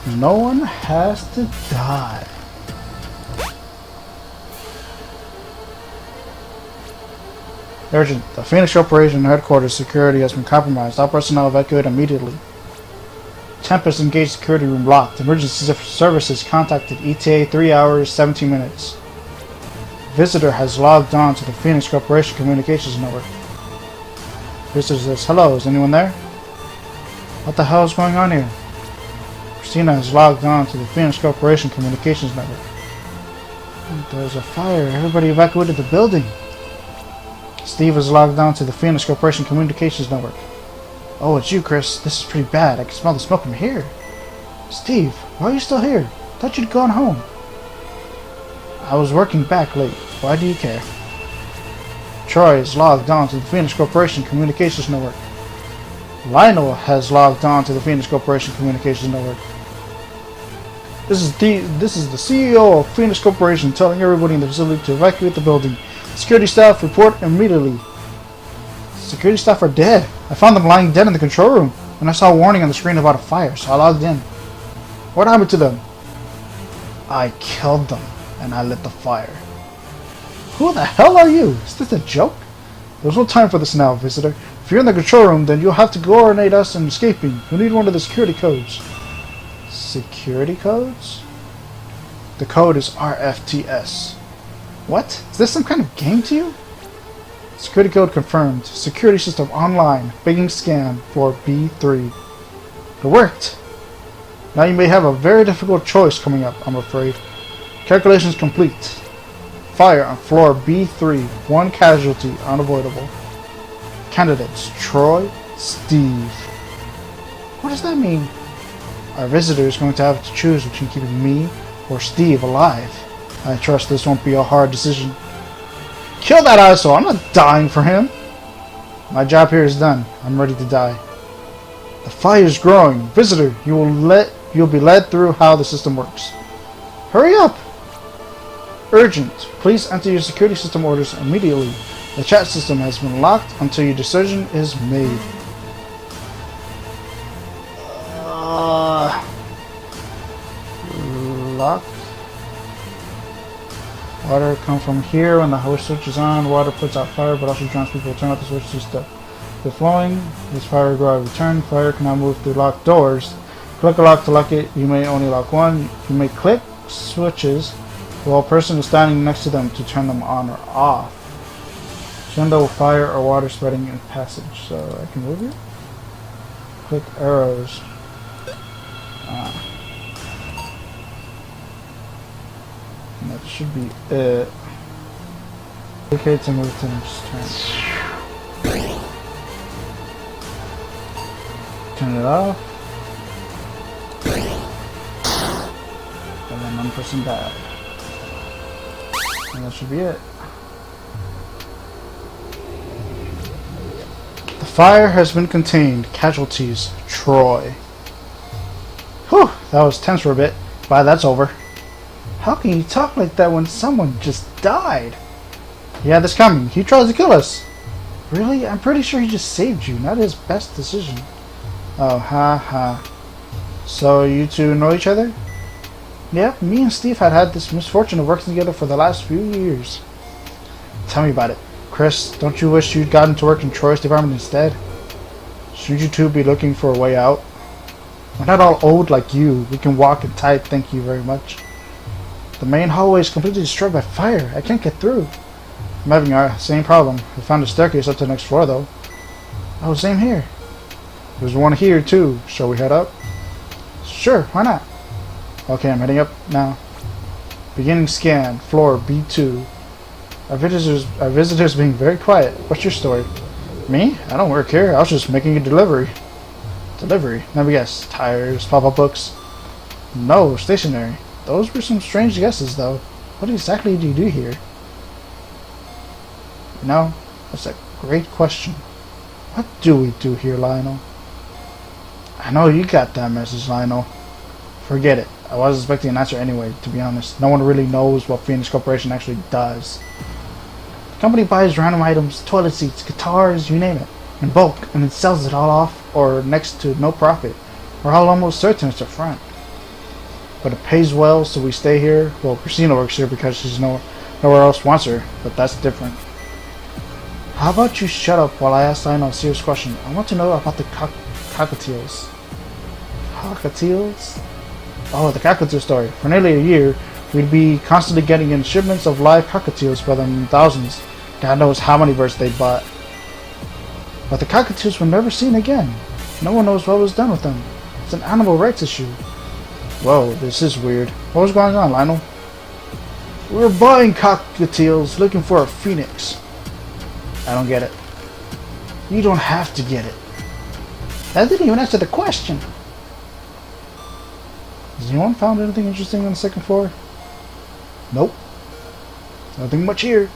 No one has to die. Urgent. The Phoenix Corporation headquarters security has been compromised. All personnel evacuate immediately. Tempest engaged security room locked. Emergency services contacted ETA 3 hours, 17 minutes. Visitor has logged on to the Phoenix Corporation communications network. Visitor says, hello, is anyone there? What the hell is going on here? Christina has logged on to the Phoenix Corporation communications network. There's a fire. Everybody evacuated the building. Steve has logged on to the Phoenix Corporation communications network. Oh, it's you, Chris. This is pretty bad. I can smell the smoke from here. Steve, why are you still here? Thought you'd gone home. I was working back late. Why do you care? Troy is logged on to the Phoenix Corporation communications network. Lionel has logged on to the Phoenix Corporation communications network. This is the CEO of Phoenix Corporation telling everybody in the facility to evacuate the building. Security staff report immediately. Security staff are dead. I found them lying dead in the control room, and I saw a warning on the screen about a fire, so I logged in. What happened to them? I killed them, and I lit the fire. Who the hell are you? Is this a joke? There's no time for this now, visitor. If you're in the control room, then you'll have to coordinate us in escaping. You'll need one of the security codes. Security codes? The code is RFTS. What? Is this some kind of game to you? Security code confirmed. Security system online. Beginning scan for B3. It worked. Now you may have a very difficult choice coming up, I'm afraid. Calculations complete. Fire on floor B3. 1 casualty unavoidable. Candidates Troy, Steve. What does that mean? Our visitor is going to have to choose between keeping me or Steve alive. I trust this won't be a hard decision. Kill that asshole! I'm not dying for him! My job here is done. I'm ready to die. The fire is growing. Visitor, you'll be led through how the system works. Hurry up! Urgent. Please enter your security system orders immediately. The chat system has been locked until your decision is made. Locked. Water comes from here when the hose switch is on. Water puts out fire, but also drowns people. Turn off the switch to stop the flowing. This fire will go out of return. Fire cannot move through locked doors. Click a lock to lock it. You may only lock one. You may click switches while a person is standing next to them to turn them on or off. Window, fire, or water spreading in passage. So I can move here. Click arrows. And that should be it. Okay, to move to next turn. Turn it off. And then one person died. And that should be it. The fire has been contained. Casualties, Troy. Whew, that was tense for a bit. But that's over. How can you talk like that when someone just died? He had this coming. He tried to kill us. Really? I'm pretty sure he just saved you. Not his best decision. Oh, ha ha. So you two know each other? Yep, me and Steve had this misfortune of working together for the last few years. Tell me about it. Chris, don't you wish you'd gotten to work in Troy's department instead? Shouldn't you two be looking for a way out? We're not all old like you. We can walk and type, thank you very much. The main hallway is completely destroyed by fire. I can't get through. I'm having our same problem. I found a staircase up to the next floor, though. Oh, same here. There's one here, too. Shall we head up? Sure, why not? Okay, I'm heading up now. Beginning scan, floor B2. Our visitors being very quiet. What's your story? Me? I don't work here. I was just making a delivery. Delivery? Let me guess. Tires, pop-up books? No, stationery. Those were some strange guesses, though. What exactly do you do here? No, that's a great question. What do we do here, Lionel? I know you got that message, Lionel. Forget it. I was expecting an answer anyway, to be honest. No one really knows what Phoenix Corporation actually does. The company buys random items, toilet seats, guitars, you name it, in bulk, and then sells it all off or next to no profit. We're all almost certain it's a front. but it pays well, so we stay here. Well, Christina works here because she's nowhere else wants her, but that's different. How about you shut up while I ask Lionel a serious question? I want to know about the cockatiels. Cockatiels? Oh, the cockatiel story. For nearly a year, we'd be constantly getting in shipments of live cockatiels by the thousands. God knows how many birds they bought. But the cockatiels were never seen again. No one knows what was done with them. It's an animal rights issue. Whoa, this is weird. What was going on, Lionel? We were buying cockatiels, looking for a phoenix. I don't get it. You don't have to get it. That didn't even answer the question. Has anyone found anything interesting on the second floor? Nope. Nothing much here.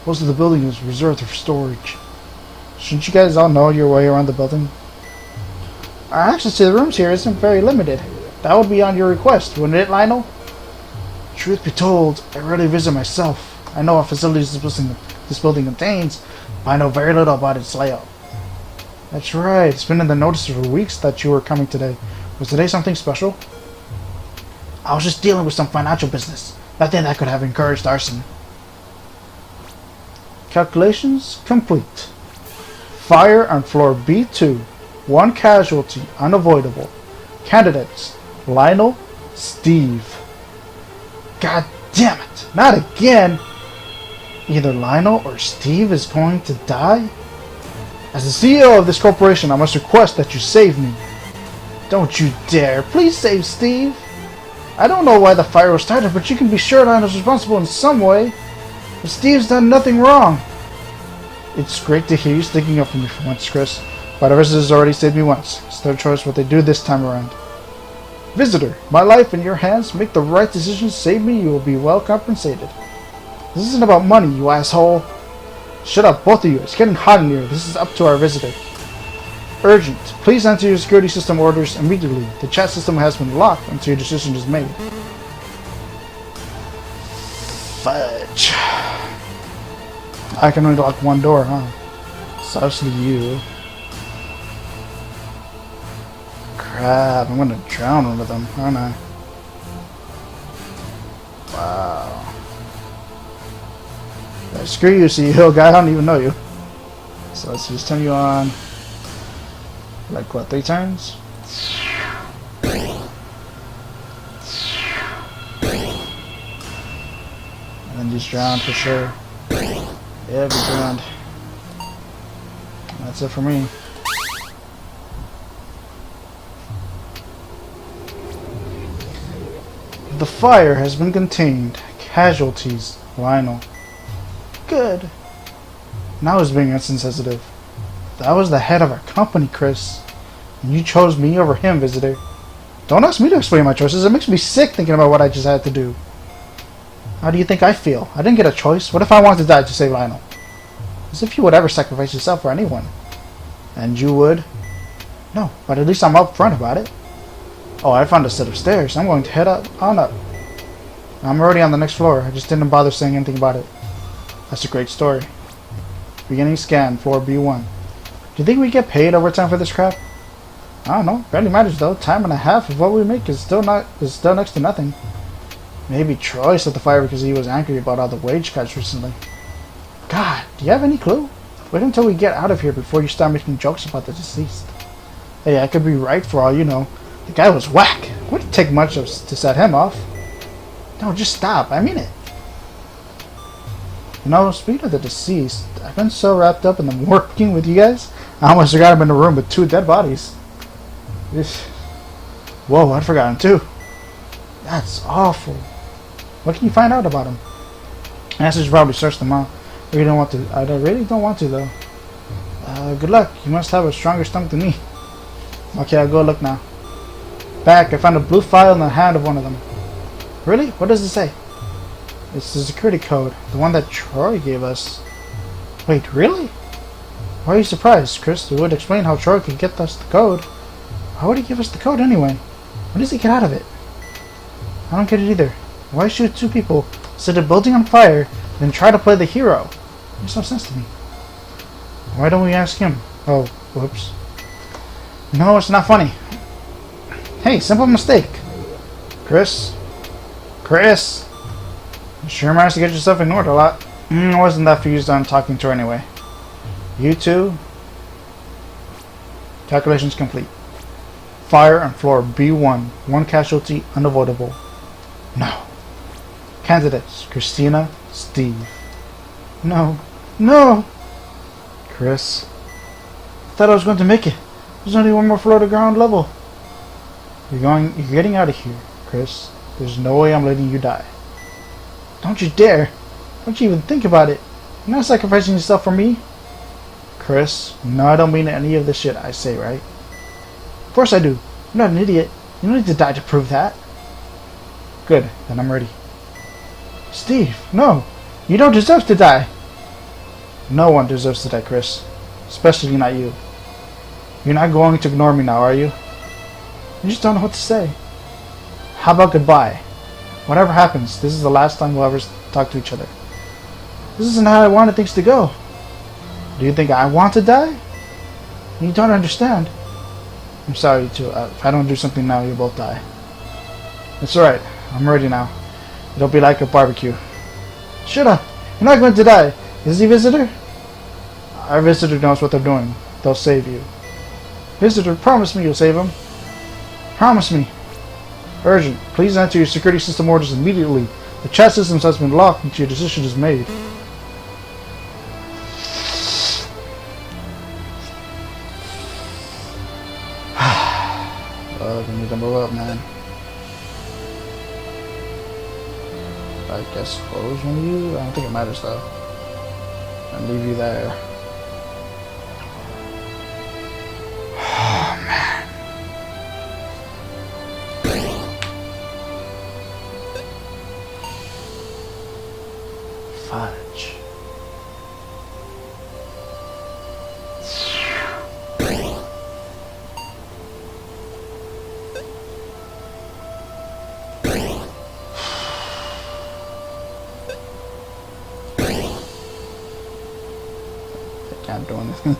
Most of the building is reserved for storage. Shouldn't you guys all know your way around the building? Our access to the rooms here isn't very limited. That would be on your request, wouldn't it, Lionel? Truth be told, I rarely visit myself. I know what facilities this building contains, but I know very little about its layout. That's right. It's been in the notice for weeks that you were coming today. Was today something special? I was just dealing with some financial business. Nothing that could have encouraged arson. Calculations complete. Fire on floor B2. 1 casualty, unavoidable. Candidates: Lionel, Steve. God damn it! Not again! Either Lionel or Steve is going to die? As the CEO of this corporation, I must request that you save me. Don't you dare! Please save Steve! I don't know why the fire was started, but you can be sure Lionel's responsible in some way. But Steve's done nothing wrong. It's great to hear you sticking up for me for once, Chris. But the visitors already saved me once. It's their choice what they do this time around. Visitor, my life in your hands. Make the right decision. Save me. You will be well compensated. This isn't about money, you asshole. Shut up, both of you. It's getting hot in here. This is up to our visitor. Urgent. Please enter your security system orders immediately. The chat system has been locked until your decision is made. Fudge. I can only lock one door, huh? Such you. Crap, I'm gonna drown one of them, aren't I? Wow. Yeah, screw you, CEO guy, I don't even know you. So let's just turn you on. Like what, 3 times? And then just drown for sure. Yeah, be drowned. That's it for me. The fire has been contained. Casualties, Lionel. Good. Now he's being insensitive. That was the head of our company, Chris. And you chose me over him, visitor. Don't ask me to explain my choices. It makes me sick thinking about what I just had to do. How do you think I feel? I didn't get a choice. What if I wanted to die to save Lionel? As if you would ever sacrifice yourself for anyone. And you would? No, but at least I'm upfront about it. Oh, I found a set of stairs. I'm going to head on up. I'm already on the next floor. I just didn't bother saying anything about it. That's a great story. Beginning scan, floor B1. Do you think we get paid overtime for this crap? I don't know. Barely matters though. Time and a half of what we make is still next to nothing. Maybe Troy set the fire because he was angry about all the wage cuts recently. God, do you have any clue? Wait until we get out of here before you start making jokes about the deceased. Hey, I could be right for all you know. The guy was whack. It wouldn't take much to set him off. No, just stop. I mean it. You know, speaking of the deceased, I've been so wrapped up in them working with you guys, I almost forgot I'm in a room with 2 dead bodies. Whoa, I'd forgotten too. That's awful. What can you find out about him? The answer is probably search them out. I really don't want to though. Good luck. You must have a stronger stomach than me. Okay, I'll go look now. Back, I found a blue file in the hand of one of them. Really? What does it say? It's the security code, the one that Troy gave us. Wait, really? Why are you surprised, Chris? It would explain how Troy could get us the code. Why would he give us the code anyway? What does he get out of it? I don't get it either. Why shoot 2 people, set a building on fire, then try to play the hero? It makes no sense to me. Why don't we ask him? Oh, whoops. No, it's not funny. Hey, simple mistake. Chris, Chris! You sure managed to get yourself ignored a lot. Wasn't that fused on talking to her anyway. You two? Calculations complete. Fire on floor B1. 1 casualty unavoidable. No. Candidates. Christina, Steve. No. No! Chris. I thought I was going to make it. There's only 1 more floor to ground level. You're getting out of here, Chris. There's no way I'm letting you die. Don't you dare. Don't you even think about it. You're not sacrificing yourself for me. Chris, no, I don't mean any of the shit I say, right? Of course I do. You're not an idiot. You don't need to die to prove that. Good, then I'm ready. Steve, no. You don't deserve to die. No one deserves to die, Chris. Especially not you. You're not going to ignore me now, are you? You just don't know what to say. How about goodbye? Whatever happens, this is the last time we'll ever talk to each other. This isn't how I wanted things to go. Do you think I want to die? You don't understand. I'm sorry, too. If I don't do something now, you'll both die. It's alright. I'm ready now. It'll be like a barbecue. Shut up. You're not going to die. Is he visitor? Our visitor knows what they're doing. They'll save you. Visitor, promise me you'll save him. Promise me. Urgent. Please enter your security system orders immediately. The chat systems has been locked until your decision is made. We need to move up, man. I guess close one of you? I don't think it matters though. And leave you there. Oh man. Fudge. Can't do anything.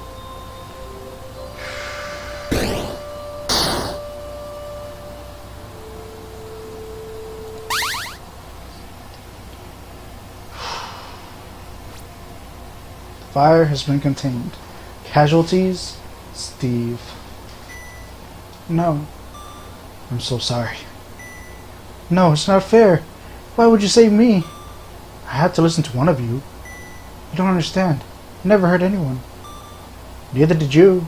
Fire has been contained. Casualties? Steve. No. I'm so sorry. No, it's not fair. Why would you save me? I had to listen to one of you. You don't understand. I never hurt anyone. Neither did you.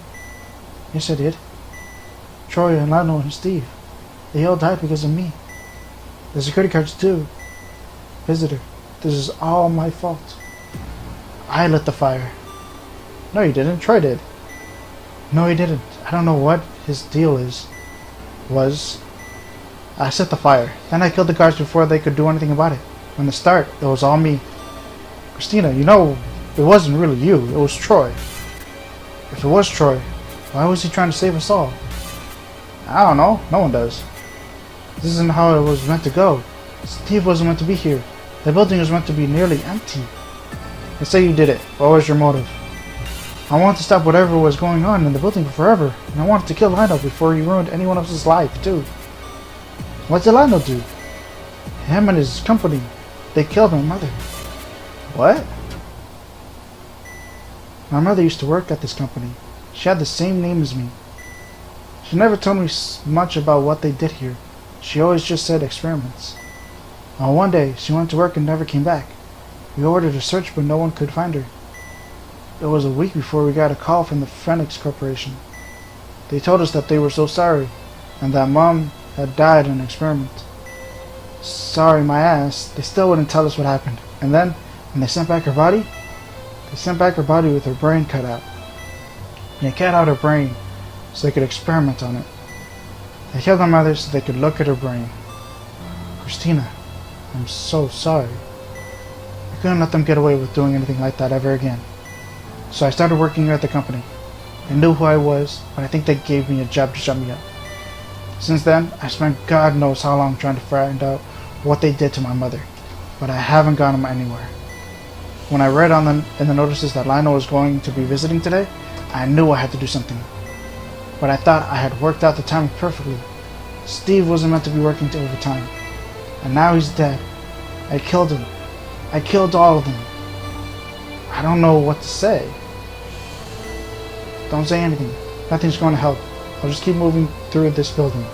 Yes, I did. Troy and Lionel and Steve. They all died because of me. The security guards too. Visitor, this is all my fault. I lit the fire. No, you didn't. Troy did. No, he didn't. I don't know what his deal was. I set the fire. Then I killed the guards before they could do anything about it. From the start, it was all me. Christina, you know, it wasn't really you. It was Troy. If it was Troy, why was he trying to save us all? I don't know. No one does. This isn't how it was meant to go. Steve wasn't meant to be here. The building was meant to be nearly empty. Let's say you did it. What was your motive? I wanted to stop whatever was going on in the building forever, and I wanted to kill Lionel before he ruined anyone else's life, too. What did Lionel do? Him and his company. They killed my mother. What? My mother used to work at this company. She had the same name as me. She never told me much about what they did here. She always just said experiments. One day, she went to work and never came back. We ordered a search, but no one could find her. It was a week before we got a call from the Phoenix Corporation. They told us that they were so sorry, and that Mom had died in an experiment. Sorry my ass, they still wouldn't tell us what happened. And then, when they sent back her body, with her brain cut out. And they cut out her brain so they could experiment on it. They killed my mother so they could look at her brain. Christina, I'm so sorry. I couldn't let them get away with doing anything like that ever again. So I started working here at the company. They knew who I was, but I think they gave me a job to shut me up. Since then, I spent God knows how long trying to find out what they did to my mother, but I haven't gotten them anywhere. When I read in the notices that Lionel was going to be visiting today, I knew I had to do something. But I thought I had worked out the timing perfectly. Steve wasn't meant to be working overtime. And now he's dead. I killed him. I killed all of them. I don't know what to say. Don't say anything. Nothing's going to help. I'll just keep moving through this building.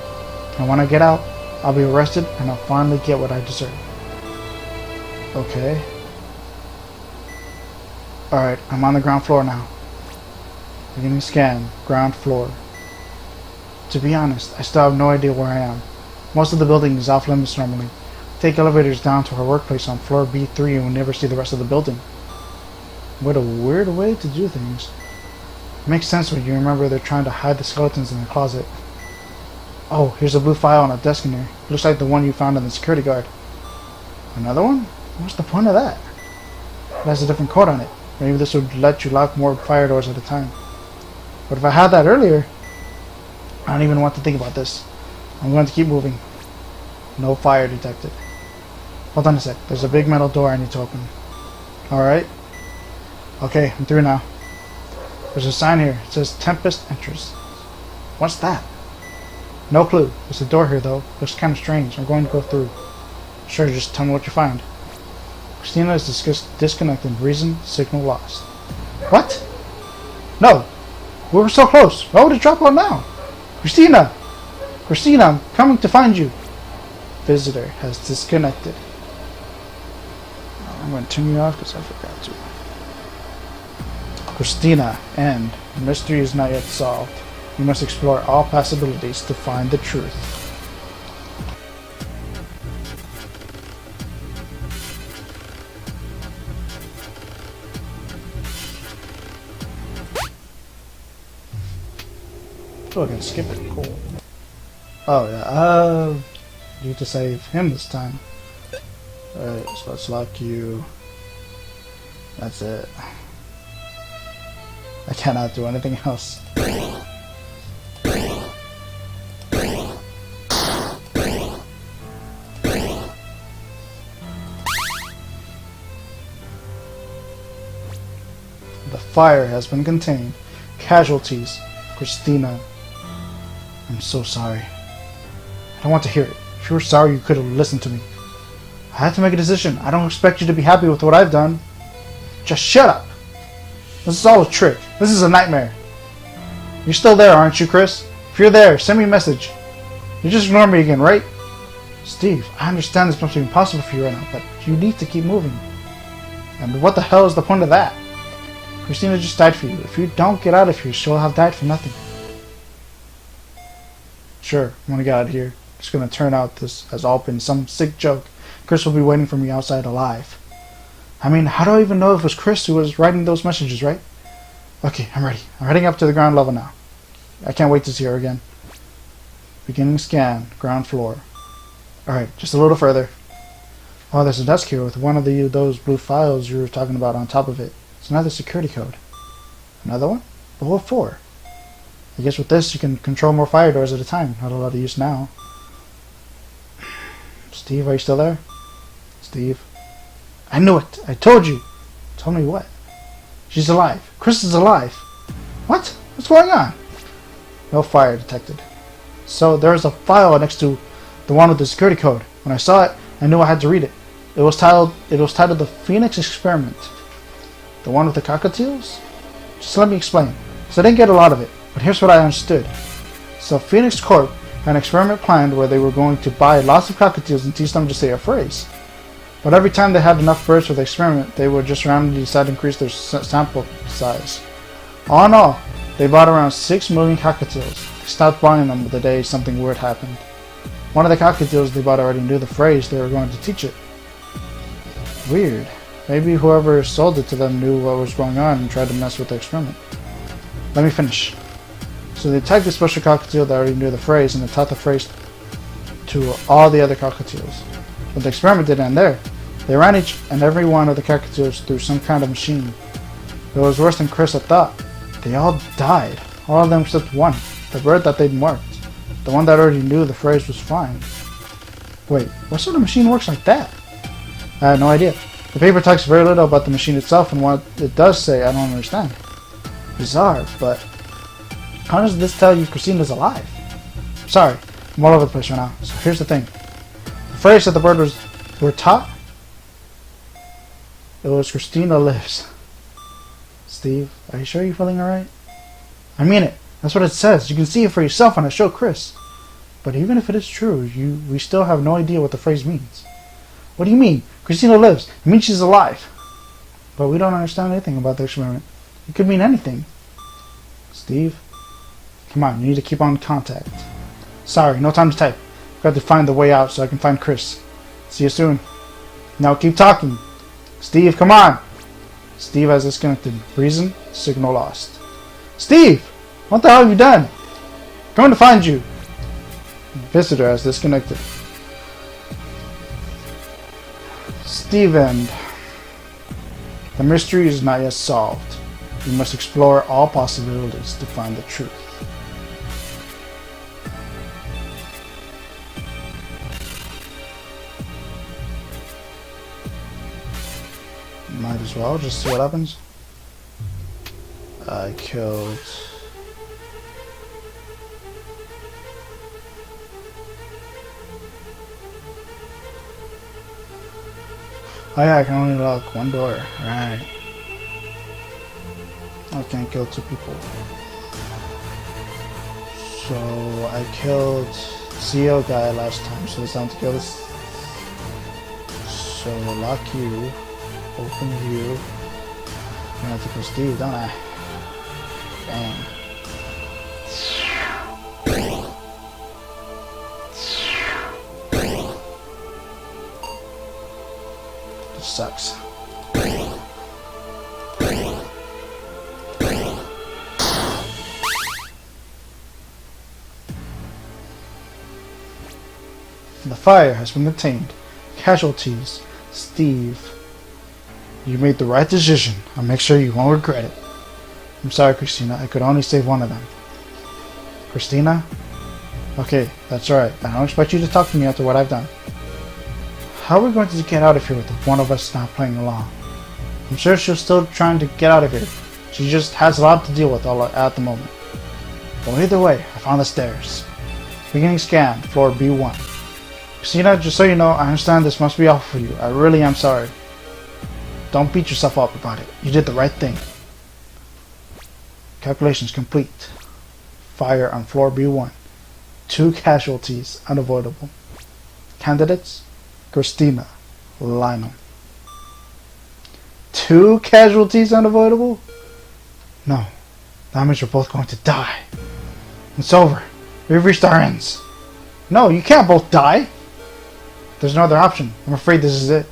And when I get out, I'll be arrested and I'll finally get what I deserve. Okay. Alright, I'm on the ground floor now. Beginning scan, ground floor. To be honest, I still have no idea where I am. Most of the building is off limits normally. Take elevators down to our workplace on floor B3 and we'll never see the rest of the building. What a weird way to do things. It makes sense when you remember they're trying to hide the skeletons in the closet. Oh, here's a blue file on a desk in here. Looks like the one you found in the security guard. Another one? What's the point of that? It has a different code on it. Maybe this would let you lock more fire doors at a time. But if I had that earlier, I don't even want to think about this. I'm going to keep moving. No fire detected. Hold on a sec. There's a big metal door I need to open. Alright. Okay, I'm through now. There's a sign here. It says Tempest Entrance. What's that? No clue. There's a door here though. Looks kind of strange. I'm going to go through. Sure, just tell me what you find. Christina is disconnected. Reason, signal lost. What? No! We were so close. Why would it drop out now? Christina! Christina, I'm coming to find you. Visitor has disconnected. I'm going to turn you off because I forgot to. Christina, end. The mystery is not yet solved. You must explore all possibilities to find the truth. Oh, I can skip it. Cool. Oh, yeah. Need to save him this time. Alright, so let's lock you. That's it. I cannot do anything else. The fire has been contained. Casualties. Christina. I'm so sorry. I don't want to hear it. If you were sorry, you could have listened to me. I have to make a decision. I don't expect you to be happy with what I've done. Just shut up. This is all a trick. This is a nightmare. You're still there, aren't you, Chris? If you're there, send me a message. You just ignore me again, right? Steve, I understand this must be impossible for you right now, but you need to keep moving. And what the hell is the point of that? Christina just died for you. If you don't get out of here, she'll have died for nothing. Sure, I'm gonna get out of here. It's gonna turn out this has all been some sick joke. Chris will be waiting for me outside alive. I mean, how do I even know if it was Chris who was writing those messages, right? Okay, I'm ready. I'm heading up to the ground level now. I can't wait to see her again. Beginning scan, ground floor. Alright, just a little further. Oh, there's a desk here with one of those blue files you were talking about on top of it. It's another security code. Another one? But what for? I guess with this you can control more fire doors at a time. Not a lot of use now. Steve, are you still there? Steve? I knew it! I told you! Told me what? She's alive. Chris is alive. What? What's going on? No fire detected. So there's a file next to the one with the security code. When I saw it, I knew I had to read it. It was titled the Phoenix Experiment. The one with the cockatiels? Just let me explain. So I didn't get a lot of it, but here's what I understood. So Phoenix Corp had an experiment planned where they were going to buy lots of cockatiels and teach them to say a phrase. But every time they had enough birds for the experiment, they would just randomly decide to increase their sample size. All in all, they bought around 6 million cockatiels. They stopped buying them the day something weird happened. One of the cockatiels they bought already knew the phrase they were going to teach it. Weird. Maybe whoever sold it to them knew what was going on and tried to mess with the experiment. Let me finish. So they tagged the special cockatiel that already knew the phrase and they taught the phrase to all the other cockatiels. But the experiment didn't end there. They ran each and every one of the cockatiels through some kind of machine. It was worse than Chris had thought. They all died. All of them except one. The bird that they'd marked. The one that already knew the phrase was fine. Wait, what sort of machine works like that? I had no idea. The paper talks very little about the machine itself, and what it does say I don't understand. Bizarre, but how does this tell you Christina's alive? Sorry, I'm all over the place right now. So here's the thing. The phrase that the bird were taught? It was Christina lives. Steve, are you sure you're feeling alright? I mean it. That's what it says. You can see it for yourself on the show, Chris. But even if it is true, we still have no idea what the phrase means. What do you mean? Christina lives. It means she's alive. But we don't understand anything about the experiment. It could mean anything. Steve, come on, you need to keep on contact. Sorry, no time to type. I've got to find the way out so I can find Chris. See you soon. Now keep talking. Steve, come on! Steve has disconnected. Reason? Signal lost. Steve! What the hell have you done? Going to find you. Visitor has disconnected. Steven. The mystery is not yet solved. We must explore all possibilities to find the truth. Might as well just see what happens. I killed... Oh yeah, I can only lock one door. Right. I can't kill two people. So I killed CEO guy last time, so it's time to kill this. So lock you, open you. I have to kill Steve, don't I? Bang. This sucks. The fire has been contained. Casualties. Steve. You made the right decision. I'll make sure you won't regret it. I'm sorry, Christina. I could only save one of them. Christina? Okay, that's alright. I don't expect you to talk to me after what I've done. How are we going to get out of here with one of us not playing along? I'm sure she's still trying to get out of here. She just has a lot to deal with at the moment. Well, either way, I found the stairs. Beginning scan, floor B1. Christina, just so you know, I understand this must be awful for you. I really am sorry. Don't beat yourself up about it. You did the right thing. Calculations complete. Fire on floor B1. 2 casualties unavoidable. Candidates? Christina, Lionel. 2 casualties unavoidable? No. That means we're both going to die. It's over. We've reached our ends. No, you can't both die. There's no other option. I'm afraid this is it.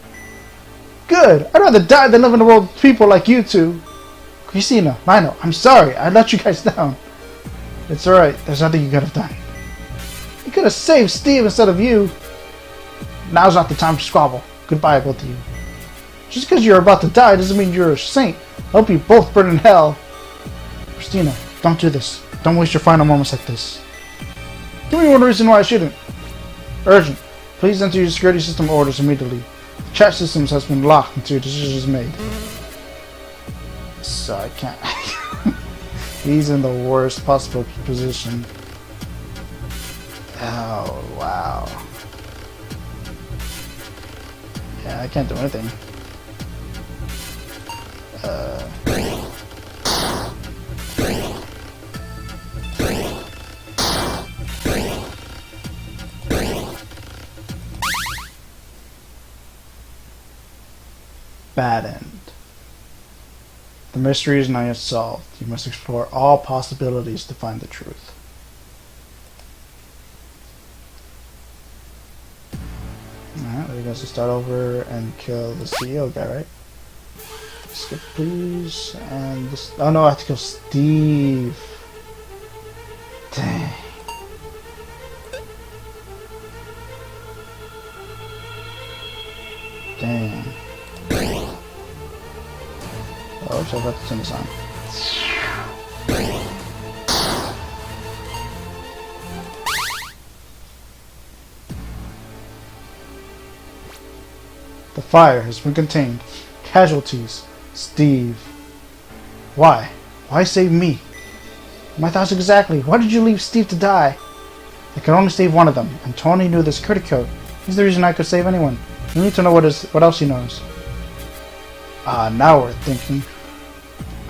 Good. I'd rather die than live in a world with people like you two. Christina, Lionel, I'm sorry. I let you guys down. It's alright. There's nothing you could have done. You could have saved Steve instead of you. Now's not the time to squabble. Goodbye, both of you. Just because you're about to die doesn't mean you're a saint. I hope you both burn in hell. Christina, don't do this. Don't waste your final moments like this. Give me one reason why I shouldn't. Urgent. Please enter your security system orders immediately. The chat systems has been locked until your decision is made. So I can't. He's in the worst possible position. Oh, wow. Yeah, I can't do anything. Bad end. The mystery is not yet solved. You must explore all possibilities to find the truth. Alright, we got to start over and kill the CEO guy, right? Skip please, and this, oh no, I have to kill Steve. Dang. Dang. Oh, so I've got to turn this on. The fire has been contained. Casualties. Steve. Why? Why save me? My thoughts exactly. Why did you leave Steve to die? I could only save one of them, and Tony knew the security code. He's the reason I could save anyone. We need to know what else he knows. Now we're thinking.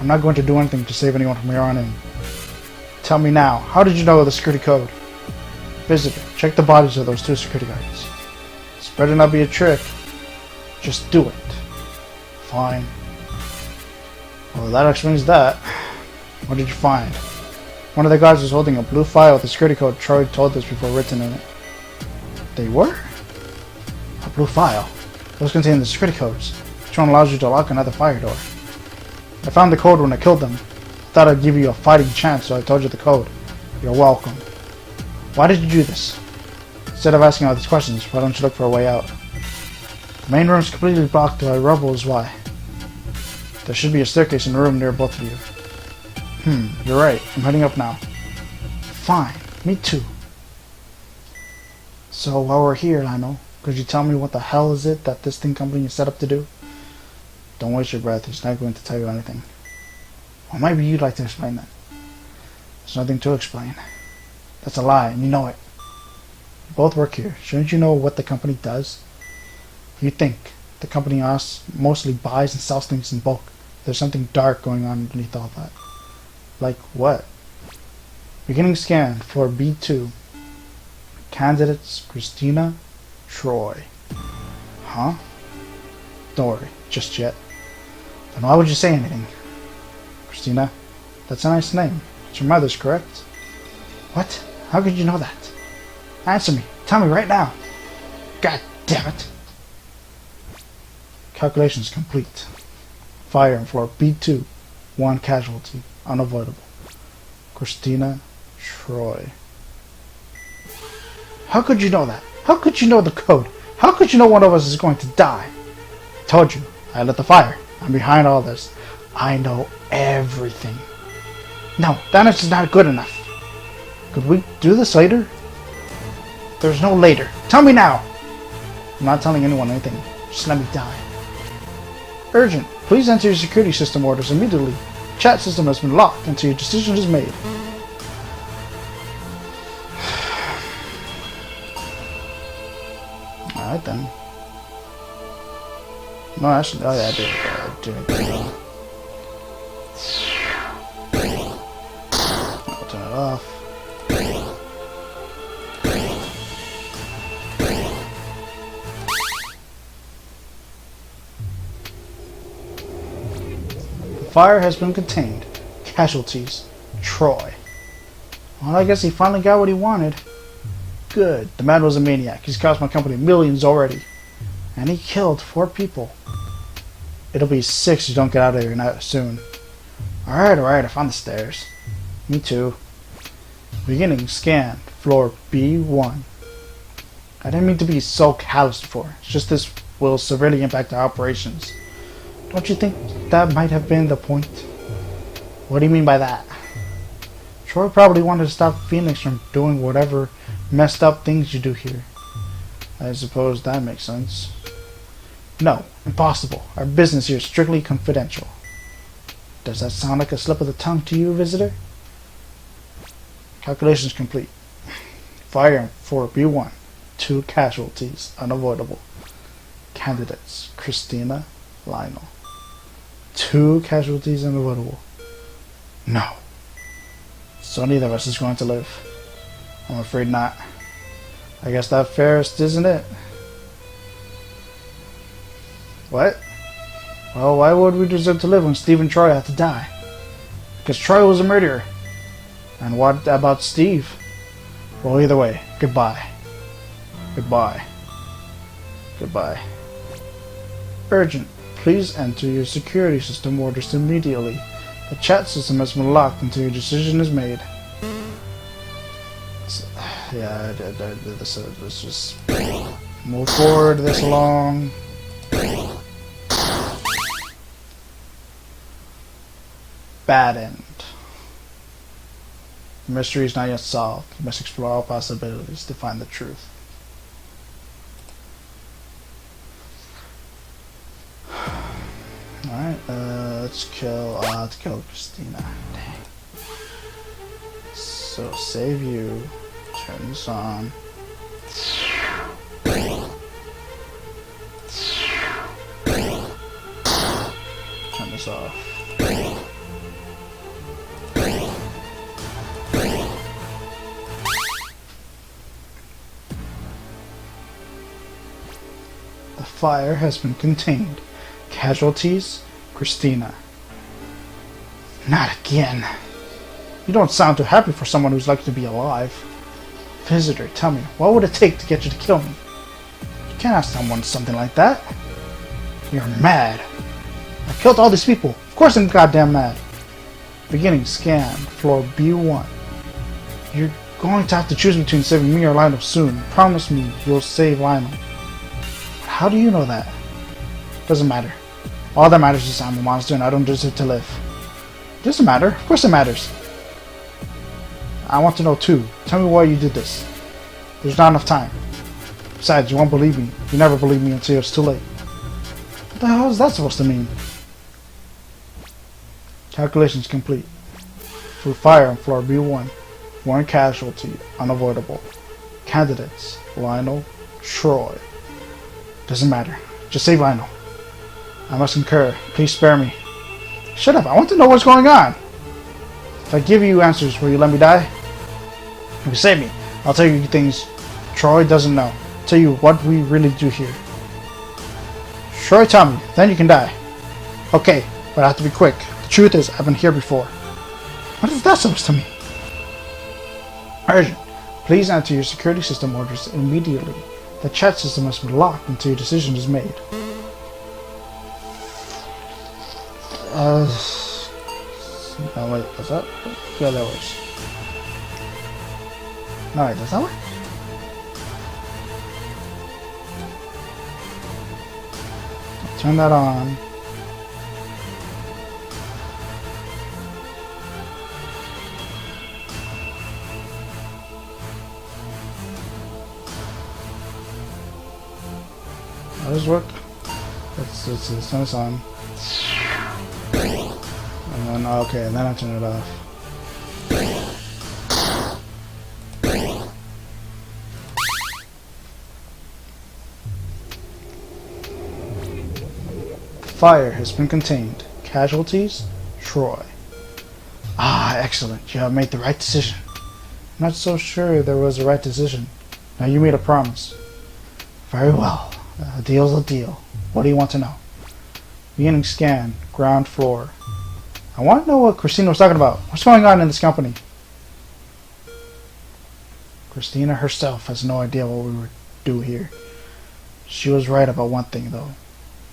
I'm not going to do anything to save anyone from here on in. Tell me now, how did you know the security code? Visitor, check the bodies of those 2 security guards. This better not be a trick. Just do it. Fine. Well, that explains that. What did you find? One of the guards was holding a blue file with the security code Troy told us before written in it. They were? A blue file? Those contain the security codes. Which one allows you to lock another fire door? I found the code when I killed them. I thought I'd give you a fighting chance, so I told you the code. You're welcome. Why did you do this? Instead of asking all these questions, why don't you look for a way out? The main room's completely blocked by rubble is why. There should be a staircase in the room near both of you. You're right. I'm heading up now. Fine. Me too. So while we're here, Lionel, could you tell me what the hell is it that this thing company is set up to do? Don't waste your breath. He's not going to tell you anything. Well, maybe you'd like to explain that. There's nothing to explain. That's a lie, and you know it. You both work here. Shouldn't you know what the company does? You think the company mostly buys and sells things in bulk. There's something dark going on underneath all that. Like what? Beginning scan for B2. Candidates Christina, Troy. Huh? Don't worry, just yet. Then why would you say anything? Christina, that's a nice name. It's your mother's, correct? What? How could you know that? Answer me. Tell me right now. God damn it. Calculations complete. Fire on floor B2. 1 casualty. Unavoidable. Christina, Troy. How could you know that? How could you know the code? How could you know one of us is going to die? I told you. I lit the fire. I'm behind all this. I know everything. No, that is not good enough. Could we do this later? There's no later. Tell me now. I'm not telling anyone anything. Just let me die. Urgent. Please enter your security system orders immediately. Chat system has been locked until your decision is made. Alright then. No, actually, oh yeah, I did it. I'll turn it off. Fire has been contained. Casualties. Troy. Well, I guess he finally got what he wanted. Good. The man was a maniac. He's cost my company millions already. And he killed 4 people. It'll be 6 if you don't get out of here not soon. Alright, I found the stairs. Me too. Beginning scan. Floor B1. I didn't mean to be so callous before. It's just this will severely impact our operations. Don't you think that might have been the point? What do you mean by that? Troy probably wanted to stop Phoenix from doing whatever messed up things you do here. I suppose that makes sense. No, impossible. Our business here is strictly confidential. Does that sound like a slip of the tongue to you, visitor? Calculations complete. Fire for B1. 2 casualties, unavoidable. Candidates, Christina, Lionel. 2 casualties unavoidable. No. So neither of us is going to live. I'm afraid not. I guess that fairest isn't it? What? Well, why would we deserve to live when Steve and Troy had to die? Because Troy was a murderer. And what about Steve? Well, either way, goodbye. Goodbye. Goodbye. Urgent. Please enter your security system orders immediately. The chat system has been locked until your decision is made. Yeah, let's just move forward this along. Bad end. The mystery is not yet solved. You must explore all possibilities to find the truth. Alright, let's kill Christina. Dang. So save you. Turn this on. goes off. The fire has been contained. Casualties, Christina. Not again. You don't sound too happy for someone who's likely to be alive. Visitor, tell me, what would it take to get you to kill me? You can't ask someone something like that. You're mad. I killed all these people. Of course I'm goddamn mad. Beginning scan, floor B1. You're going to have to choose between saving me or Lionel soon. Promise me you'll save Lionel. How do you know that? Doesn't matter. All that matters is I'm a monster and I don't deserve to live. Doesn't matter. Of course it matters. I want to know too. Tell me why you did this. There's not enough time. Besides, you won't believe me. You never believe me until it's too late. What the hell is that supposed to mean? Calculations complete. Through fire on floor B1. One casualty. Unavoidable. Candidates. Lionel. Troy. Doesn't matter. Just save Lionel. I must concur. Please spare me. Shut up. I want to know what's going on. If I give you answers, will you let me die? If you save me, I'll tell you things Troy doesn't know. Tell you what we really do here. Troy, tell me. Then you can die. Okay, but I have to be quick. The truth is, I've been here before. What is that supposed to mean? Urgent. Please enter your security system orders immediately. The chat system must be locked until your decision is made. No, wait, does that? Yeah, that works. No, wait, does that work? Turn that on. How does it work? Let's turn this on. And then, okay, and then I turn it off. Fire has been contained. Casualties, Troy. Ah, excellent. You have made the right decision. I'm not so sure there was a right decision. Now you made a promise. Very well. A deal's a deal. What do you want to know? Beginning scan, ground floor. I want to know what Christina was talking about. What's going on in this company? Christina herself has no idea what we would do here. She was right about one thing, though.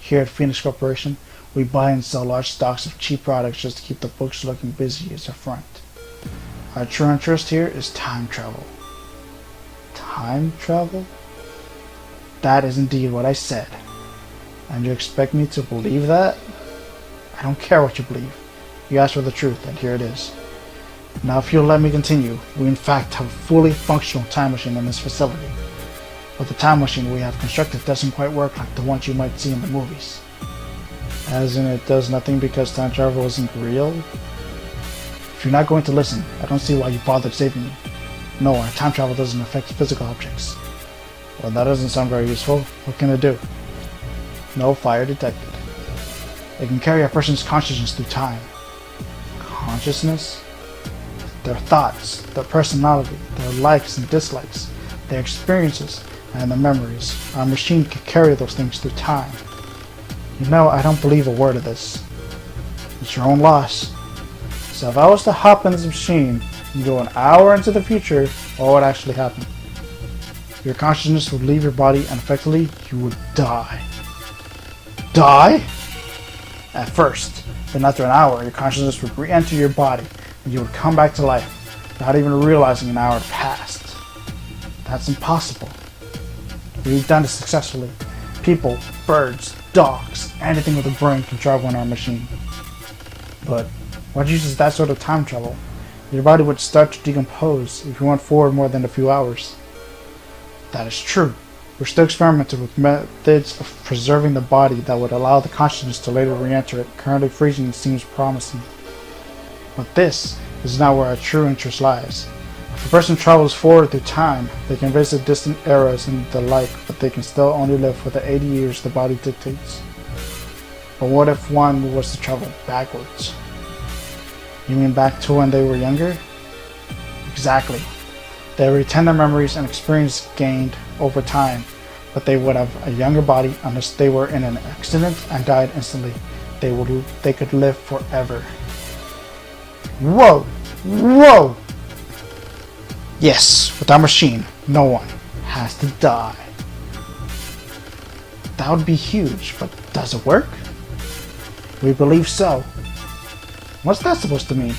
Here at Phoenix Corporation, we buy and sell large stocks of cheap products just to keep the books looking busy as a front. Our true interest here is time travel. Time travel? That is indeed what I said. And you expect me to believe that? I don't care what you believe. You asked for the truth, and here it is. Now if you'll let me continue, we in fact have a fully functional time machine in this facility. But the time machine we have constructed doesn't quite work like the ones you might see in the movies. As in, it does nothing because time travel isn't real? If you're not going to listen, I don't see why you bothered saving me. No, our time travel doesn't affect physical objects. Well, that doesn't sound very useful. What can it do? No fire detected. It can carry a person's consciousness through time. Consciousness? Their thoughts, their personality, their likes and dislikes, their experiences, and their memories. Our machine can carry those things through time. You know, I don't believe a word of this. It's your own loss. So if I was to hop in this machine and go an hour into the future, what would actually happen? Your consciousness would leave your body and effectively you would die. Die? At first. Then after an hour, your consciousness would re-enter your body and you would come back to life without even realizing an hour had passed. That's impossible. We've done it successfully. People, birds, dogs, anything with a brain can travel in our machine. But what uses that sort of time travel? Your body would start to decompose if you went forward more than a few hours. That is true. We're still experimenting with methods of preserving the body that would allow the consciousness to later re-enter it. Currently freezing seems promising. But this is not where our true interest lies. If a person travels forward through time, they can visit distant eras and the like, but they can still only live for the 80 years the body dictates. But what if one was to travel backwards? You mean back to when they were younger? Exactly. They retain their memories and experience gained over time, but they would have a younger body unless they were in an accident and died instantly. They could live forever. Whoa! Whoa! Yes, with our machine, no one has to die. That would be huge, but does it work? We believe so. What's that supposed to mean?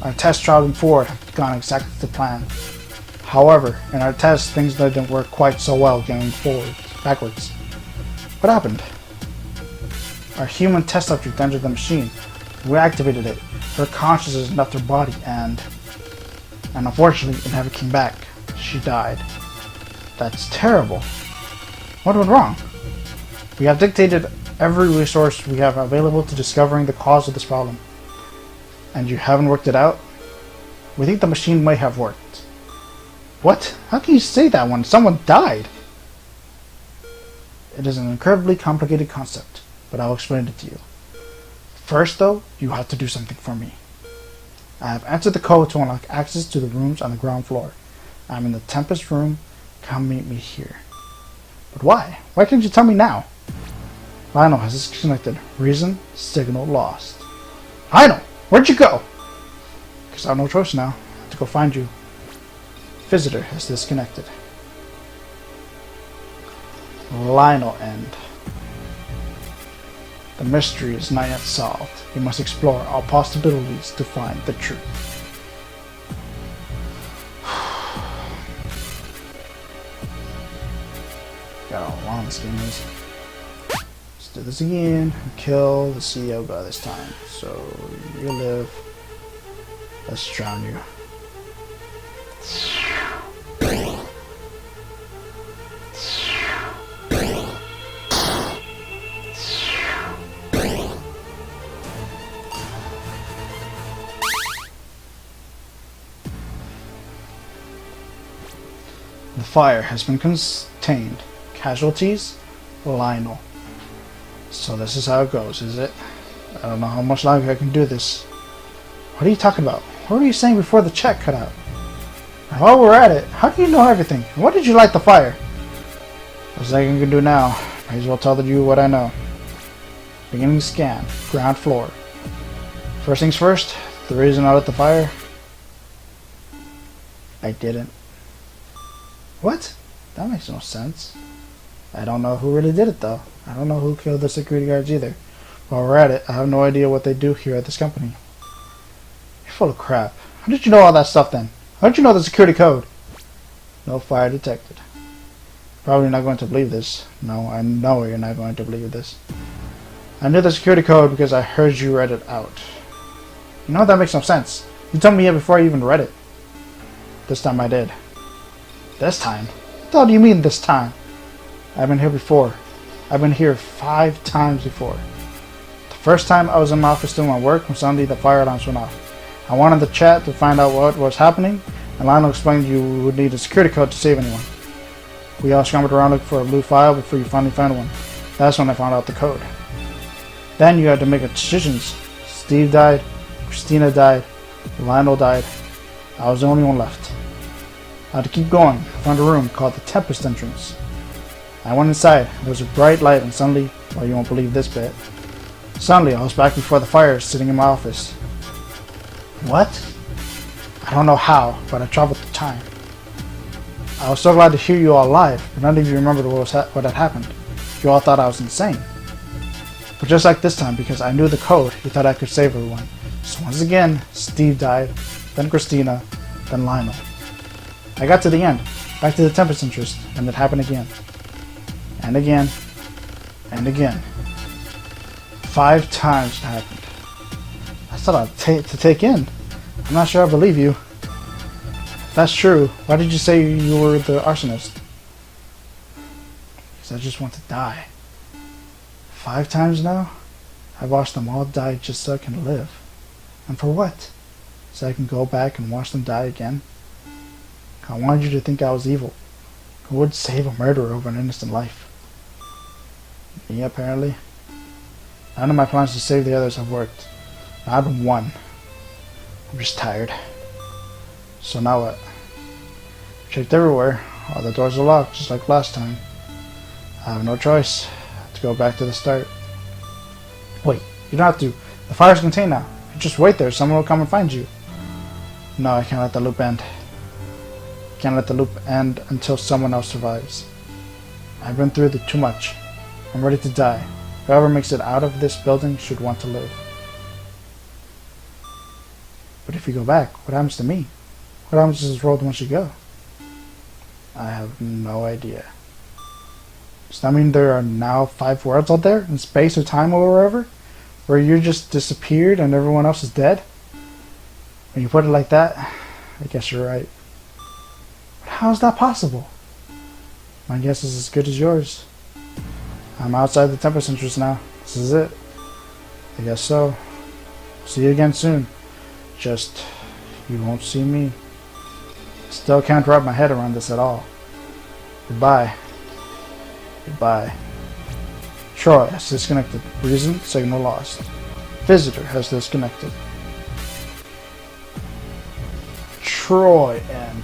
Our tests traveling forward have gone exactly to plan. However, in our tests, things didn't work quite so well going backwards. What happened? Our human test subject entered the machine. We activated it. Her consciousness left her body and unfortunately it never came back. She died. That's terrible. What went wrong? We have dictated every resource we have available to discovering the cause of this problem. And you haven't worked it out? We think the machine may have worked. What? How can you say that when someone died? It is an incredibly complicated concept, but I'll explain it to you. First though, you have to do something for me. I have entered the code to unlock access to the rooms on the ground floor. I'm in the Tempest room. Come meet me here. But why? Why can't you tell me now? Lionel has disconnected. Reason, signal lost. Lionel, where'd you go? Because I have no choice now. I have to go find you. Visitor has disconnected. Lionel end. The mystery is not yet solved. You must explore all possibilities to find the truth. Got how long this game is. Let's do this again. Kill the CEO guy this time. So you live. Let's drown you. The fire has been contained. Casualties? Lionel. So this is how it goes, is it? I don't know how much longer I can do this. What are you talking about? What were you saying before the check cut out? And while we're at it, how do you know everything? And what did you light the fire? There's nothing I can do now. May as well tell you what I know. Beginning scan. Ground floor. First things first, the reason I lit the fire? I didn't. What? That makes no sense. I don't know who really did it though. I don't know who killed the security guards either. While we're at it, I have no idea what they do here at this company. You're full of crap. How did you know all that stuff then? How did you know the security code? No fire detected. Probably not going to believe this. No, I know you're not going to believe this. I knew the security code because I heard you read it out. You know that makes no sense. You told me it before I even read it. This time I did. This time? What do you mean this time? I've been here before. I've been here 5 times before. The first time I was in my office doing my work when suddenly the fire alarms went off. I wanted to chat to find out what was happening, and Lionel explained you would need a security code to save anyone. We all scrambled around looking for a blue file before you finally found one. That's when I found out the code. Then you had to make decisions. Steve died, Christina died, Lionel died. I was the only one left. I had to keep going. I found a room called the Tempest entrance. I went inside. There was a bright light and suddenly, well, you won't believe this bit. Suddenly I was back before the fire sitting in my office. What? I don't know how, but I traveled through time. I was so glad to hear you all alive, but none of you remembered what had happened. You all thought I was insane. But just like this time, because I knew the code, you thought I could save everyone. So once again, Steve died, then Christina, then Lionel. I got to the end, back to the Tempest interest, and it happened again. And again. And again. 5 times it happened. That's a lot to take in. I'm not sure I believe you. If that's true, why did you say you were the arsonist? Because I just want to die. 5 times now? I've watched them all die just so I can live. And for what? So I can go back and watch them die again? I wanted you to think I was evil. Who would save a murderer over an innocent life? Me, apparently. None of my plans to save the others have worked. Not one. I'm just tired. So now what? Checked everywhere. All the doors are locked, just like last time. I have no choice. I have to go back to the start. Wait, you don't have to. The fire's contained now. You just wait there, someone will come and find you. No, I can't let the loop end. Can't let the loop end until someone else survives. I've been through too much. I'm ready to die. Whoever makes it out of this building should want to live. But if you go back, what happens to me? What happens to this world once you go? I have no idea. Does that mean there are now 5 worlds out there, in space or time or wherever, where you just disappeared and everyone else is dead? When you put it like that, I guess you're right. But how is that possible? My guess is as good as yours. I'm outside the Tempest entrance now. This is it. I guess so. See you again soon. Just, you won't see me. Still can't wrap my head around this at all. Goodbye. Goodbye. Troy has disconnected. Reason, signal lost. Visitor has disconnected. Troy end.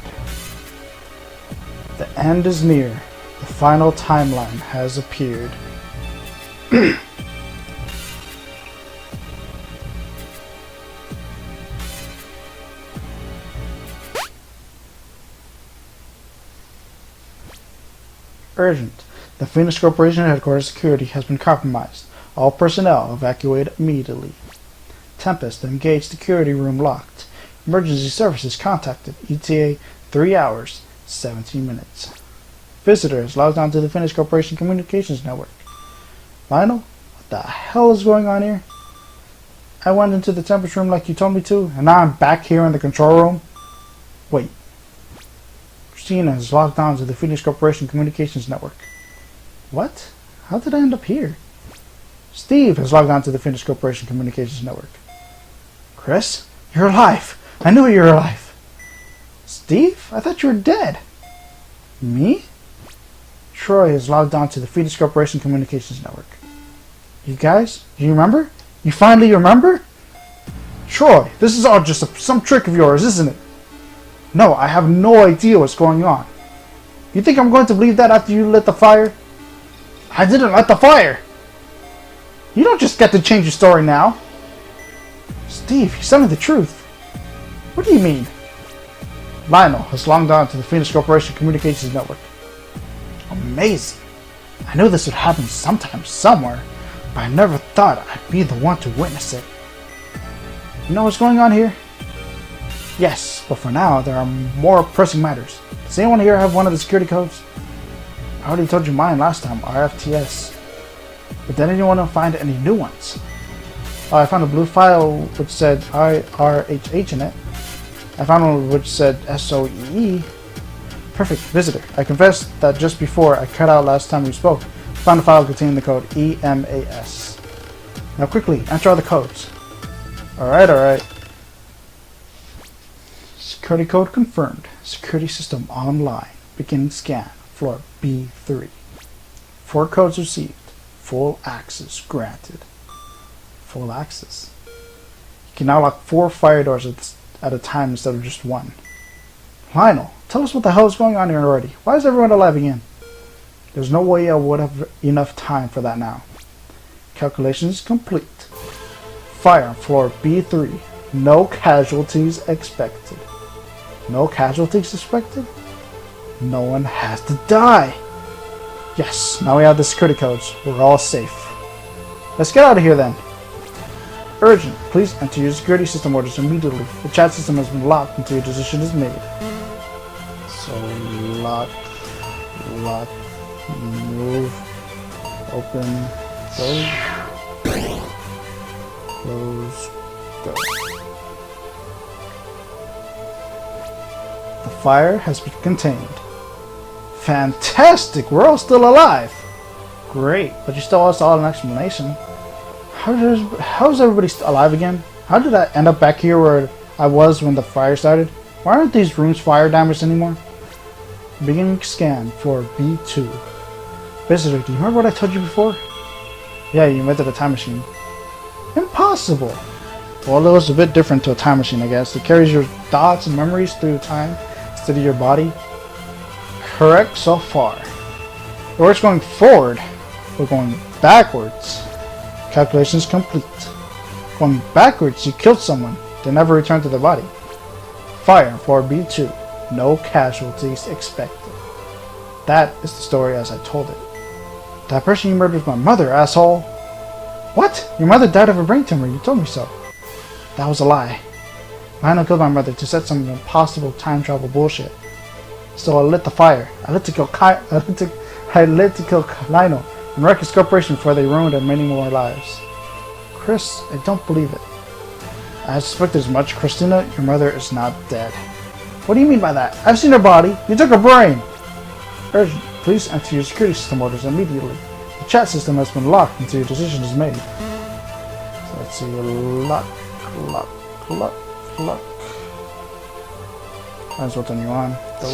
The end is near. The final timeline has appeared. Urgent. The Phoenix Corporation headquarters security has been compromised. All personnel evacuate immediately. Tempest engaged security room locked. Emergency services contacted. ETA 3 hours, 17 minutes. Visitor has logged on to the Phoenix Corporation Communications Network. Lionel, what the hell is going on here? I went into the Tempest room like you told me to, and now I'm back here in the control room? Wait. Christina has logged on to the Phoenix Corporation Communications Network. What? How did I end up here? Steve has logged on to the Phoenix Corporation Communications Network. Chris, you're alive. I knew you were alive. Steve? I thought you were dead. Me? Troy has logged on to the Phoenix Corporation Communications Network. You guys? Do you remember? You finally remember? Troy, this is all just some trick of yours, isn't it? No, I have no idea what's going on. You think I'm going to believe that after you lit the fire? I didn't light the fire! You don't just get to change your story now. Steve, you're telling the truth. What do you mean? Lionel has logged on to the Phoenix Corporation Communications Network. Amazing. I knew this would happen sometime, somewhere, but I never thought I'd be the one to witness it. You know what's going on here? Yes, but for now, there are more pressing matters. Does anyone here have one of the security codes? I already told you mine last time, RFTS. But did anyone find any new ones? Oh, I found a blue file which said IRHH in it. I found one which said SOEE. Perfect, visitor. I confess that just before I cut out last time we spoke, I found a file containing the code EMAS. Now quickly, enter all the codes. Alright. Security code confirmed. Security system online. Beginning scan. Floor B3. 4 codes received. Full access granted. Full access. You can now lock 4 fire doors at a time instead of just 1. Lionel, tell us what the hell is going on here already. Why is everyone alive again? There's no way I would have enough time for that now. Calculations complete. Fire on floor B3. No casualties expected. No casualties expected? No one has to die. Yes, now we have the security codes. We're all safe. Let's get out of here then. Urgent, please enter your security system orders immediately. The chat system has been locked until your decision is made. So, lock, move, open, close, go. The fire has been contained. Fantastic! We're all still alive! Great, but you still also have an explanation. How is everybody alive again? How did I end up back here where I was when the fire started? Why aren't these rooms fire damaged anymore? Beginning scan for B2. Visitor, do you remember what I told you before? Yeah, you invented a time machine. Impossible! Well, it was a bit different to a time machine, I guess. It carries your thoughts and memories through time instead of your body. Correct so far. We're just going forward. We're going backwards. Calculations complete. Going backwards, you killed someone. They never returned to their body. Fire on floor B2. No casualties expected. That is the story as I told it. That person you murdered was my mother, asshole. What? Your mother died of a brain tumor. You told me so. That was a lie. Lionel killed my mother to set some impossible time travel bullshit. So I lit the fire. I lit to kill Lionel and wreck his corporation before they ruined many more lives. Chris, I don't believe it. I suspected as much. Christina, your mother is not dead. What do you mean by that? I've seen her body. You took her brain. Urgent. Please enter your security system orders immediately. The chat system has been locked until your decision is made. So let's see. Lock. Might as well turn you on. Go.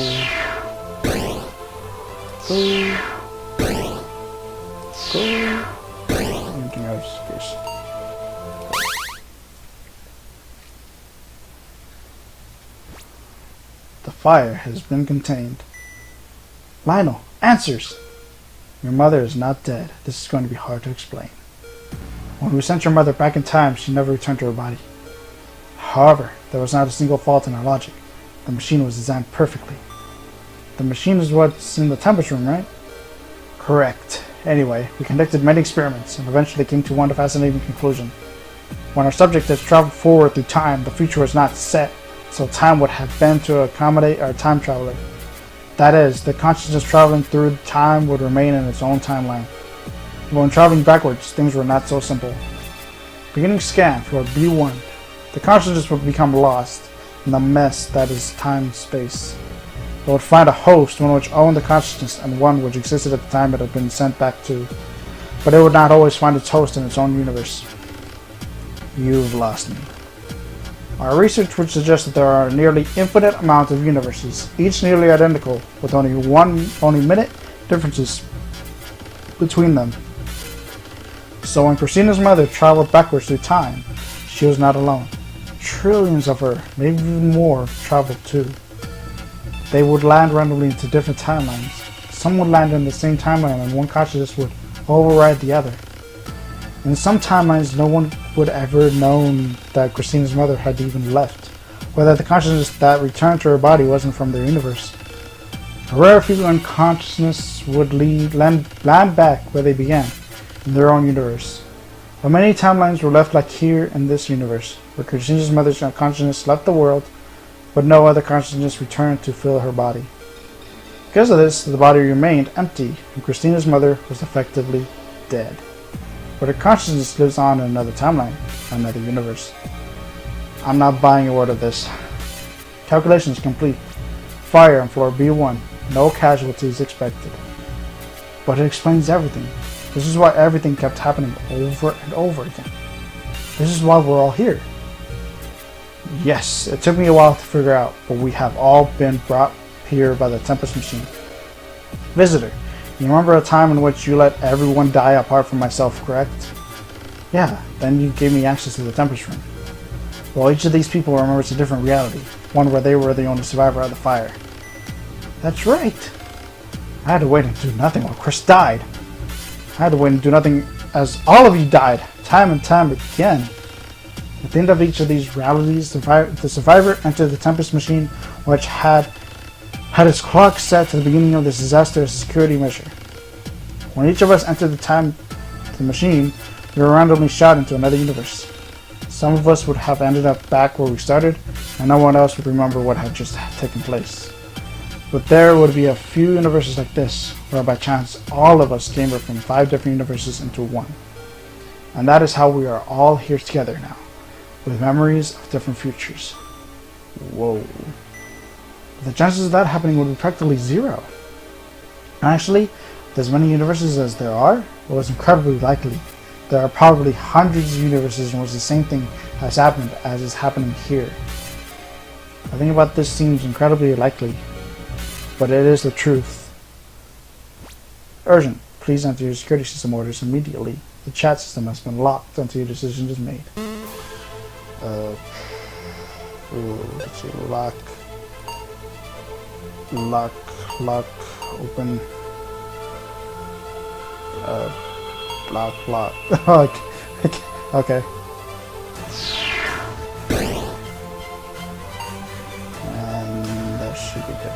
Anything else, please. The fire has been contained. Lionel, answers! Your mother is not dead. This is going to be hard to explain. When we sent your mother back in time, she never returned to her body. However, there was not a single fault in our logic. The machine was designed perfectly. The machine is what's in the temperature room, right? Correct. Anyway, we conducted many experiments and eventually came to one fascinating conclusion. When our subject has traveled forward through time, the future was not set, so time would have been to accommodate our time traveler. That is, the consciousness traveling through time would remain in its own timeline. But when traveling backwards, things were not so simple. Beginning scan for B1, the consciousness would become lost in the mess that is time and space. It would find a host, one which owned the consciousness and one which existed at the time it had been sent back to. But it would not always find its host in its own universe. You've lost me. Our research would suggest that there are a nearly infinite amount of universes, each nearly identical, with only minute differences between them. So when Christina's mother traveled backwards through time, she was not alone. Trillions of her, maybe even more, traveled too. They would land randomly into different timelines. Some would land in the same timeline and one consciousness would override the other. In some timelines, no one would ever known that Christina's mother had even left, or that the consciousness that returned to her body wasn't from their universe. A rare few unconsciousness would land back where they began, in their own universe. But many timelines were left like here in this universe, where Christina's mother's consciousness left the world, but no other consciousness returned to fill her body. Because of this, the body remained empty, and Christina's mother was effectively dead. But her consciousness lives on in another timeline, another universe. I'm not buying a word of this. Calculations complete. Fire on floor B1. No casualties expected. But it explains everything. This is why everything kept happening over and over again. This is why we're all here. Yes, it took me a while to figure out, but we have all been brought here by the Tempest machine. Visitor, you remember a time in which you let everyone die apart from myself, correct? Yeah, then you gave me access to the Tempest room. Well, each of these people remembers a different reality, one where they were the only survivor of the fire. That's right. I had to wait and do nothing while Chris died. I had to wait and do nothing as all of you died, time and time again. At the end of each of these realities, the survivor entered the Tempest machine, which had its clock set to the beginning of this disaster as a security measure. When each of us entered the machine, we were randomly shot into another universe. Some of us would have ended up back where we started, and no one else would remember what had just taken place. But there would be a few universes like this, where by chance all of us came from 5 different universes into one. And that is how we are all here together now, with memories of different futures. Whoa. The chances of that happening would be practically zero. Actually, with as many universes as there are, well, it's incredibly likely. There are probably hundreds of universes in which the same thing has happened as is happening here. I think about this seems incredibly likely, but it is the truth. Urgent, please enter your security system orders immediately. The chat system has been locked until your decision is made. Let's see, lock, open, lock. Okay. And that should be good.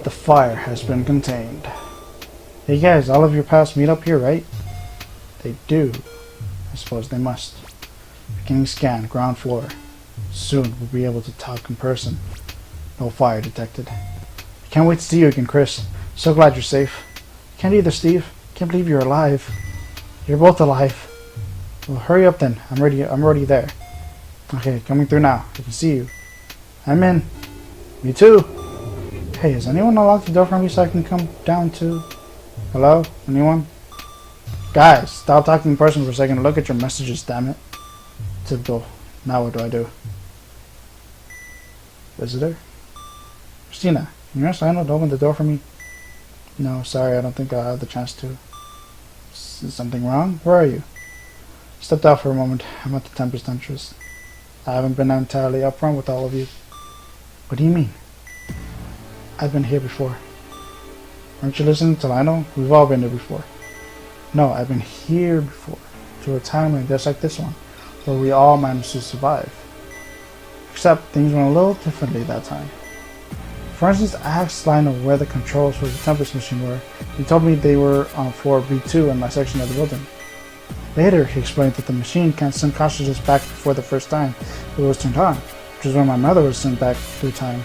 The fire has been contained. Hey guys, all of your pals meet up here, right? They do. I suppose they must. Beginning scan, ground floor. Soon we'll be able to talk in person. No fire detected. I can't wait to see you again, Chris. So glad you're safe. Can't either, Steve. Can't believe you're alive. You're both alive. Well, hurry up then. I'm already there. Okay, coming through now. I can see you. I'm in. Me too. Hey, has anyone unlocked the door for me so I can come down too? Hello? Anyone? Guys, stop talking in person for a second and look at your messages, damn it. Typical. Now what do I do? Visitor? Christina, can you ask Lionel to open the door for me? No, sorry, I don't think I'll have the chance to. Is something wrong? Where are you? Stepped out for a moment. I'm at the Tempest entrance. I haven't been entirely upfront with all of you. What do you mean? I've been here before. Aren't you listening to Lionel? We've all been here before. No, I've been here before. To a timeline just like this one, where we all managed to survive. Except things went a little differently that time. For instance, I asked Lionel where the controls for the Tempest machine were. He told me they were on floor B2 in my section of the building. Later, he explained that the machine can send consciousness back before the first time it was turned on, which is when my mother was sent back through time.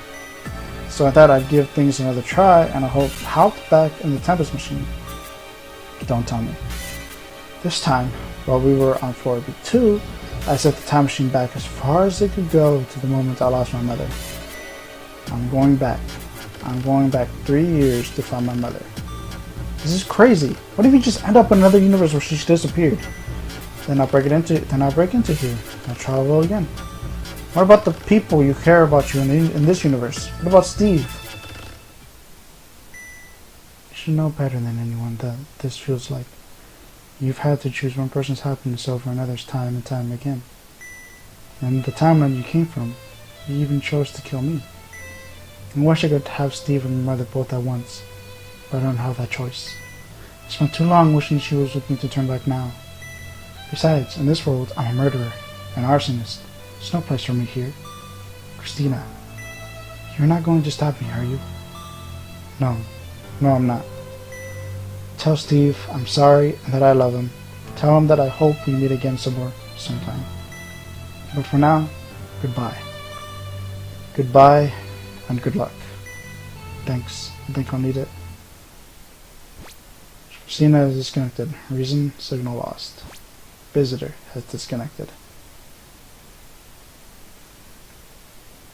So I thought I'd give things another try, and I hopped back in the Tempest machine. Don't tell me. This time, while we were on floor B2, I set the time machine back as far as it could go to the moment I lost my mother. I'm going back 3 years to find my mother. This is crazy. What if you just end up in another universe where she disappeared? Then I'll break into here. I'll travel again. What about the people you care about you in this universe? What about Steve? You should know better than anyone that this feels like. You've had to choose one person's happiness over another's time and time again. And the timeline you came from, you even chose to kill me. I wish I could have Steve and my mother both at once, but I don't have that choice. I spent too long wishing she was with me to turn back now. Besides, in this world, I'm a murderer, an arsonist. There's no place for me here. Christina, you're not going to stop me, are you? No, I'm not. Tell Steve I'm sorry and that I love him. Tell him that I hope we meet again somewhere, sometime. But for now, goodbye. Goodbye, and good luck. Thanks. I think I'll need it. Christina is disconnected. Reason, signal lost. Visitor has disconnected.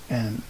And